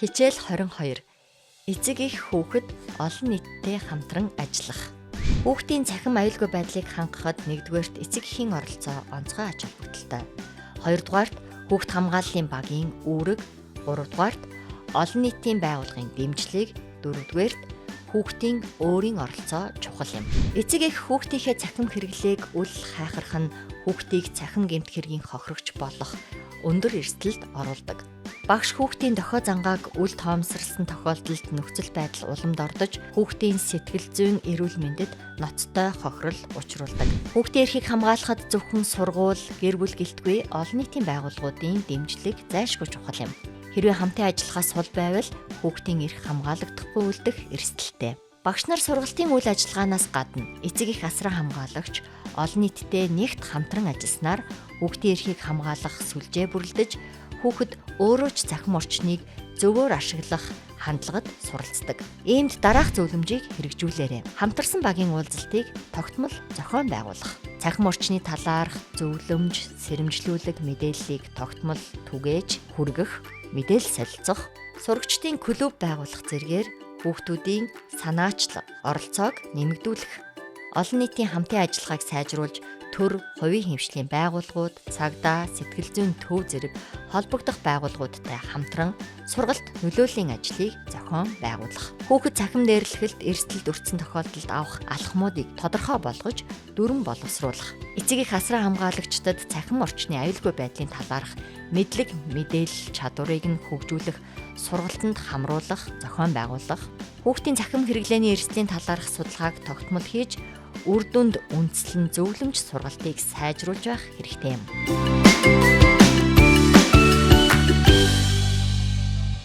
Хичээл 22. Эцэг эх хүүхэд олон нийттэй хамтран ажиллах. Хүүхдийн цахим аюулгүй байдлыг хангахад нэгдүгээрт эцэг эхийн оролцоо онцгой ач холбогдолтой. Хоёрдугаарт хүүхд хамгааллын багийн үүрэг, гуравдугаарт олон нийтийн байгууллагын дэмжлэг, дөрөвдүгээрт хүүхдийн өөрийн оролцоо чухал юм. Эцэг эх хүүхдийнхээ цахим хэрэглээг үл хайхарх нь хүүхдийг цахим гэмт хэргийн хохирогч болох өндөр эрсдэлд оруулдаг. Багш хүүхдийн дохио зангааг үл тоомсорлсон тохиолдолд нөхцөл байдал уламд ордож хүүхдийн сэтгэл зүйн эрүүл мэндэд ноцтой хохирол учруулдаг. Хүүхдийн эрхийг хамгаалахад зөвхөн сургууль, гэр бүл гэлтгүй олон нийтийн байгууллагуудын дэмжлэг зайлшгүй чухал юм. Хэрвээ хамтын ажиллахаас сул байвал хүүхдийн эрх хамгаалагдахгүй үлдэх эрсдэлтэй. Багш нар сургалтын үйл ажиллагаанаас гадна эцэг эх асран хамгаалагч олон нийтдээ нэгт хамтран ажилласнаар хүүхдийн эрхийг хамгаалах сүлжээ бүрлдэж хүүхэд өөрөө ч цахим орчныг зөвөөр ашиглах хандлагад суралцдаг. Иймд дараах зөвлөмжийг хэрэгжүүлээрэй. Хамтарсан багийн уулзалтыг тогтмол зохион байгуулах. Цахим орчны талаарх зөвлөмж, сэрэмжлүүлэг мэдээллийг тогтмол түгээж хүргэх, мэдээлэл солилцох, сурагчдын клуб байгуулах зэргээр хүүхдүүдийн санаачлал, оролцоог нэмэгдүүлэх. Олон нийтийн хамтын ажиллагааг сайжруулж төр, хувийн хэмжээний байгууллагууд, цагдаа, сэтгэл зүйн төв зэрэг холбогдох байгууллагуудтай хамтран сургалт нөлөөллийн ажлыг зохион байгуулах. Хүүхэд цахим дээрлэхэлд эрсдэлд өртсөн тохиолдолд авах алхмуудыг тодорхой болгож дүрэн боловсруулах. Эцэг эх асран хамгаалагчдад цахим орчны аюулгүй байдлын талаарх мэдлэг, мэдээлэл чадварыг нь хөгжүүлэх, сургалтанд хамруулах, зохион байгуулах. Хүүхдийн цахим хэрэглээний эрсдлийн талаарх судалгааг тогтмол хийж үр дүнд үндэслэн зөвлөмж сургалтыг сайжруулж байх хэрэгтэй юм.